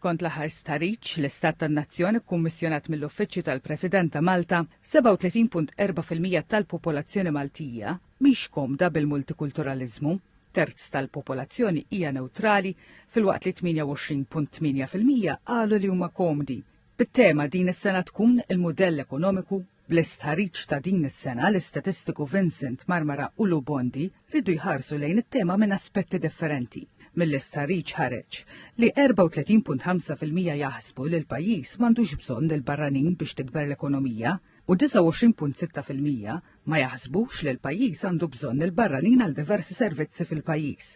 Skont l-aħħar stariċ, l-Istat tan-Nazzjon ikkummissjonat mill-Uffiċċju tal-President ta' Malta, 37.4% tal-popolazzjoni Maltija mhix komda bil-multikulturaliżmu, terz tal-popolazzjoni hija neutrali fil-waqt li 28.8% qalu li huma komdi. Bit-tema din is-sena tkun il-mudell ekonomiku. Bl-istħarriġ ta' din is-sena l-istatistiku Vincent Marmara u Lubondi ridu jħarsu lejn it-tema minn aspetti differenti. Mill-istħarriġ ħareġ li 34.5% jaħsbu li l-pajjiż m'għandux bżonn il-barranin biex tikber l-ekonomija u 29.6% ma jaħsbux li l-pajjiż għandu bżonn il-barranin għal diversi servizzi fil-pajjiż.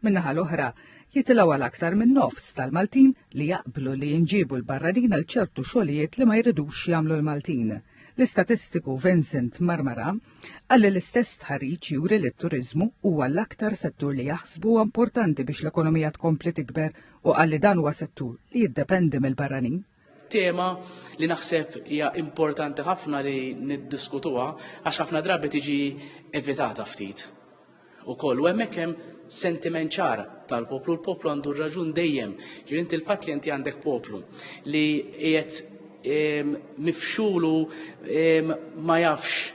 Min-naħa l-oħra jitilgħu għal aktar minn nofs tal-Maltin li jaqblu li jinġibu l-barranin għal ċertu xogħlijiet li ma jridux jagħmlu l-Maltin. L-istatistiku Vincent Marmara għalli l-istess tħarriġ juri li t-turizmu huwa l-aktar settur li jaħsbu importanti biex l-ekonomija tkompli tikber u għalli dan huwa settur li jiddependi mill-barranin. Tema li naħseb hija importanti ħafna li niddiskutuha għax ħafna drabi tiġi evitata ftit. Ukoll u hemmhekk hemm sentiment ċar tal-poplu, l-poplu għandu raġun dejjem. Ġifieri inti l-fatt li inti għandek poplu li qiegħed mifxulu ma jafx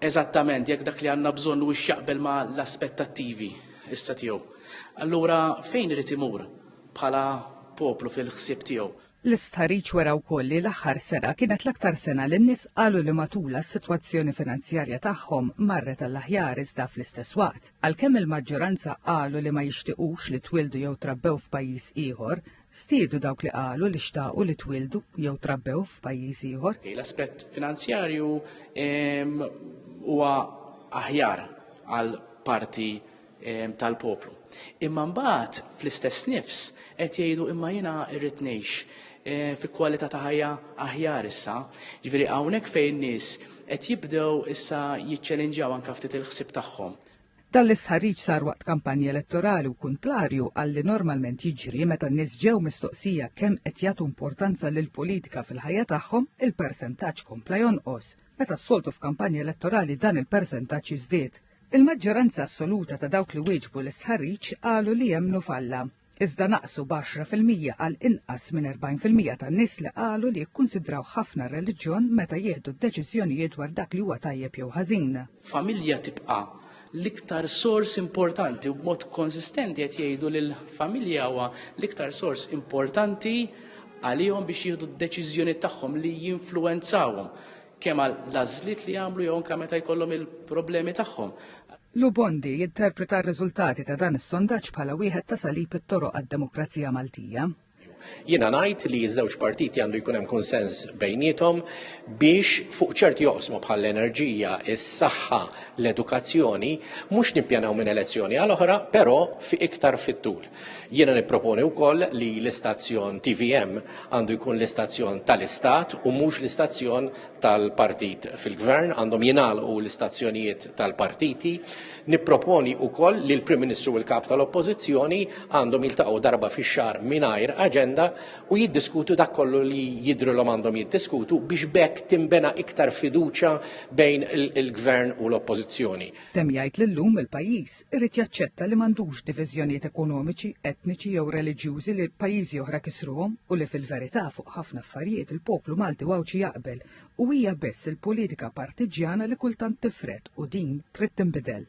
eżattament jekk dak li għandna bżonn u jaqbel ma l-aspettattivi issa tiegħu. Allura fejn irid imur bħala poplu fil-ħsieb tiegħu? L-istħarriġ wara wkoll li l-aħħar sena kienet l-aktar sena li n-nies qalu li matula s-sitwazzjoni finanzjarja tagħhom marret tal-aħjar iżda fl-istess waqt. Għalkemm il-maġġoranza qalu li ma jixtiequx li twildu jew trabbew f'pajjiż ieħor, stiedu dawk li qalu li xtaqu li twildu jew trabbew f'pajjiż ieħor. L-aspett finanzjarju huwa aħjar għal parti tal-poplu. Imma mbagħad fl-istess nifs qed jgħidu imma jiena irrid ngħix fi kwalità ta' ħajja aħjar issa. Ġifieri hawnhekk fejn nies qed jibdew issa jiċċellenġjaw anke ftit il-ħsieb tagħhom. Dan l-istħarriġ sar waqt kampanja elettorali u kontrarju għalli normalment jiġri meta n-nies ġew mistoqsija kemm qed jagħtu importanza lil politika fil-ħajja tagħhom, il-persentaġġ kompla jonqos. Meta s-soltu f'kampanja elettorali dan il-persentaġġ iżdied. Il-maġġoranza assoluta ta' dawk li wieġbu l-istħarriġ qalu li jemmnu falla. Iżda naqsu b'10% għal inqas minn 40% tan-nies li qalu li jikkunsidraw ħafna reliġjon meta jieħdu d-deċiżjonijiet dwar dak li huwa tajjeb jew ħażin. Familja tibqa' l-iktar sors importanti u b'mod konsistenti qed jgħidu li l-familja huwa l-iktar sors importanti għalihom biex jieħdu d-deċiżjoni tagħhom li jinfluwenzawhom kemm għall-għażliet li jagħmlu jew anke meta jkollhom il-problemi tagħhom. Lubondi jinterpreta r-riżultati ta' dan is-sondaġġ bħala wieħed ta' salib it-toroq għad-demokrazija Maltija. Jiena ngħid li ż-żewġ partiti għandu jkun hemm konsens bejniethom biex fuq ċerti joqsmu bħal l-enerġija, is-saħħa, l-edukazzjoni mhux nippjanaw minn elezzjoni għal oħra, però fi iktar fit-tul. Jiena nipproponi wkoll li l-istazzjon TVM għandu jkun l-istazzjon tal-Istat u mhux l-istazzjon tal-partit fil-Gvern, għandhom jingħalqu l-istazzjonijiet tal-partiti. Nipproponi wkoll li l-Prim Ministru u l-Kap tal-Oppożizzjoni għandhom jiltaqgħu darba fix-xahar mingħajr aġenda u jiddiskutu dak kollu li jidhruhom għandhom jiddiskutu biex bekk timbena iktar fiduċja bejn il-Gvern u l-Oppożizzjoni. Tem jgħid li llum il-pajjiż irid jaċċetta li m'għandux diviżjonijiet ekonomiċi, etniċi jew reliġjużi li pajjiżi oħra kisruhom u li fil-verità fuq ħafna affarijiet il-poplu Malti wawċi jaqbel u hija biss il-politika partiġjana li kultant tifret u din trid tinbidel.